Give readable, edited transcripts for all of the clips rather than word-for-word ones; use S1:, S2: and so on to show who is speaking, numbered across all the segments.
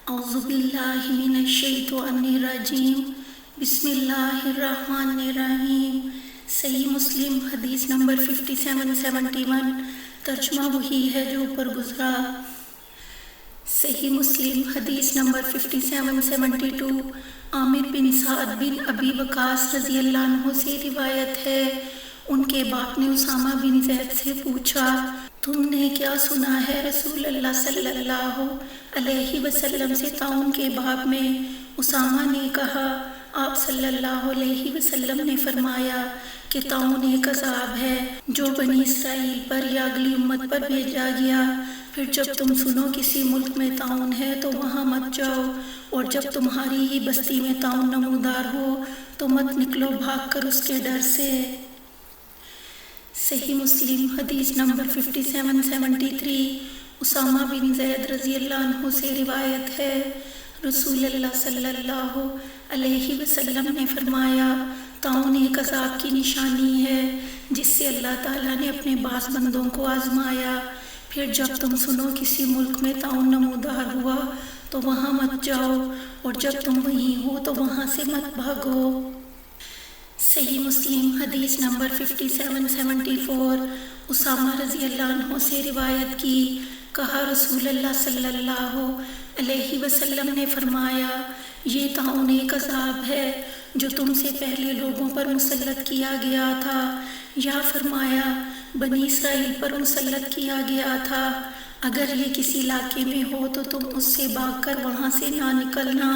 S1: اعوذ باللہ من الشیطان الرجیم بسم اللہ الرحمن الرحیم۔ صحیح مسلم حدیث نمبر 5771، ترجمہ وہی ہے جو اوپر گزرا۔ صحیح مسلم حدیث نمبر 5772، عامر بن سعد بن ابی وقاص رضی اللہ عنہ سے روایت ہے، ان کے باپ نے اسامہ بن زید سے پوچھا، تم نے کیا سنا ہے رسول اللہ صلی اللہ علیہ وسلم سے طاعون کے باب میں؟ اسامہ نے کہا، آپ صلی اللہ علیہ وسلم نے فرمایا کہ طاعون ایک عذاب ہے جو بنی اسرائیل پر یا اگلی امت پر بھیجا گیا۔ پھر جب تم سنو کسی ملک میں طاعون ہے تو وہاں مت جاؤ، اور جب تمہاری ہی بستی میں طاعون نمودار ہو تو مت نکلو بھاگ کر اس کے ڈر سے۔ صحیح مسلم حدیث نمبر 5773، اسامہ بن زید رضی اللہ عنہ سے روایت ہے، رسول اللہ صلی اللہ علیہ وسلم نے فرمایا، طاعون ایک عذاب کی نشانی ہے جس سے اللہ تعالیٰ نے اپنے بعض بندوں کو آزمایا۔ پھر جب تم سنو کسی ملک میں طاعون نمودار ہوا تو وہاں مت جاؤ، اور جب تم وہیں ہو تو وہاں سے مت بھاگو۔ صحیح مسلم حدیث نمبر 5774، اسامہ رضی اللہ عنہ سے روایت کی، کہا رسول اللہ صلی اللہ علیہ وسلم نے فرمایا، یہ طاعون ایک عذاب ہے جو تم سے پہلے لوگوں پر مسلط کیا گیا تھا، یا فرمایا بنی اسرائیل پر مسلط کیا گیا تھا۔ اگر یہ کسی علاقے میں ہو تو تم اس سے بھاگ کر وہاں سے نہ نکلنا،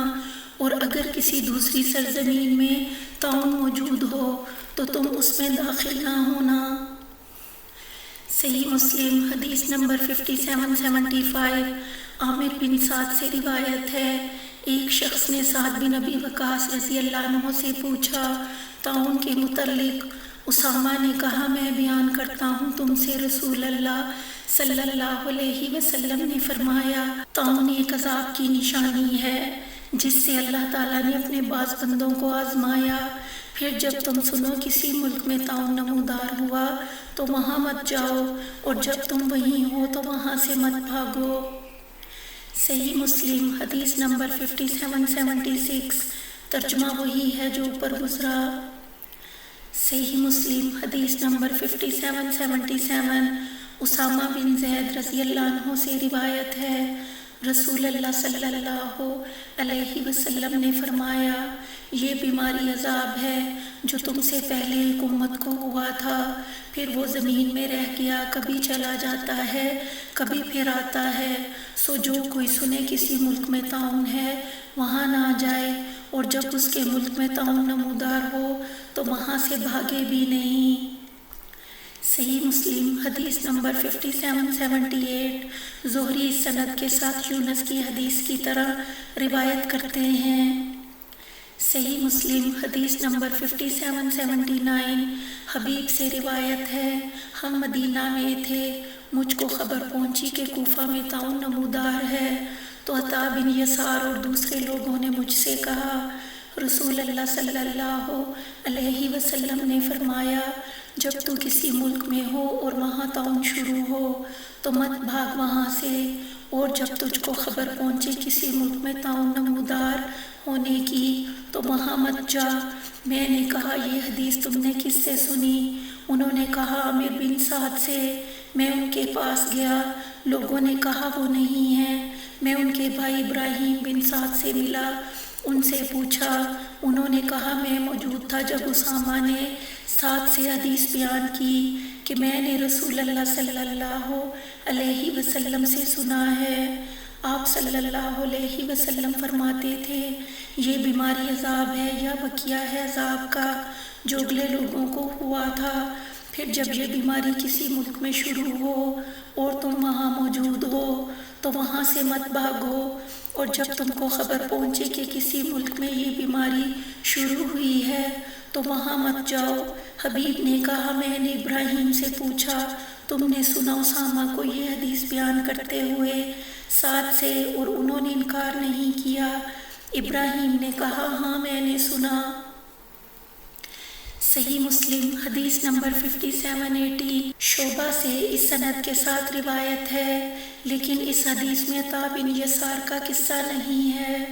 S1: اور اگر کسی دوسری سرزمین میں طاعون موجود ہو تو تم اس میں داخل نہ ہونا۔ صحیح مسلم حدیث نمبر 5775، عامر بن سعد سے روایت ہے، ایک شخص نے سعد بن ابی وقاص رضی اللہ عنہ سے پوچھا طاعون کے متعلق۔ اسامہ نے کہا، میں بیان کرتا ہوں تم سے، رسول اللہ صلی اللہ علیہ وسلم نے فرمایا، طاعون ایک عذاب کی نشانی ہے جس سے اللہ تعالیٰ نے اپنے بعض بندوں کو آزمایا۔ پھر جب تم سنو کسی ملک میں طاعون نمودار ہوا تو وہاں مت جاؤ، اور جب تم وہیں ہو تو وہاں سے مت بھاگو۔ صحیح مسلم حدیث نمبر 5776، ترجمہ وہی ہے جو اوپر گزرا۔ صحیح مسلم حدیث نمبر 5777، اسامہ بن زید رضی اللہ عنہ سے روایت ہے، رسول اللہ صلی اللہ علیہ وسلم نے فرمایا، یہ بیماری عذاب ہے جو تم سے پہلے ایک امت کو ہوا تھا، پھر وہ زمین میں رہ گیا، کبھی چلا جاتا ہے کبھی پھر آتا ہے۔ سو جو کوئی سنے کسی ملک میں طاعون ہے وہاں نہ جائے، اور جب اس کے ملک میں طاعون نمودار ہو تو وہاں سے بھاگے بھی نہیں۔ صحیح مسلم حدیث نمبر 5778، زہری سند کے ساتھ یونس کی حدیث کی طرح روایت کرتے ہیں۔ صحیح مسلم حدیث نمبر 5779، حبیب سے روایت ہے، ہم مدینہ میں تھے، مجھ کو خبر پہنچی کہ کوفہ میں طاعون نمودار ہے، تو عطا بن یسار اور دوسرے لوگوں نے مجھ سے کہا، رسول اللہ صلی اللہ علیہ وسلم نے فرمایا، جب تو کسی ملک میں ہو اور وہاں طاعون شروع ہو تو مت بھاگ وہاں سے، اور جب تجھ کو خبر پہنچے کسی ملک میں طاعون نمودار ہونے کی تو وہاں مت جا۔ میں نے کہا، یہ حدیث تم نے کس سے سنی؟ انہوں نے کہا، عامر بن سعد سے۔ میں ان کے پاس گیا، لوگوں نے کہا وہ نہیں ہیں۔ میں ان کے بھائی ابراہیم بن سعد سے ملا، ان سے پوچھا، انہوں نے کہا میں موجود تھا جب اسامہ نے سعد سے حدیث بیان کی کہ میں نے رسول اللہ صلی اللہ علیہ وسلم سے سنا ہے، آپ صلی اللہ علیہ وسلم فرماتے تھے، یہ بیماری عذاب ہے یا بقیہ ہے عذاب کا جو اگلے لوگوں کو ہوا تھا۔ پھر جب یہ بیماری کسی ملک میں شروع ہو اور تم وہاں موجود ہو تو وہاں سے مت بھاگو، اور جب تم کو خبر پہنچے کہ کسی ملک میں یہ بیماری شروع ہوئی ہے تو وہاں مت جاؤ۔ حبیب نے کہا، میں نے ابراہیم سے پوچھا، تم نے سنا اسامہ کو یہ حدیث بیان کرتے ہوئے سعد سے؟ اور انہوں نے انکار نہیں کیا۔ ابراہیم نے کہا، ہاں میں نے سنا۔ صحیح مسلم حدیث نمبر 5780 شعبہ سے اس سند کے ساتھ روایت ہے، لیکن اس حدیث میں عطا بن یسار کا قصہ نہیں ہے۔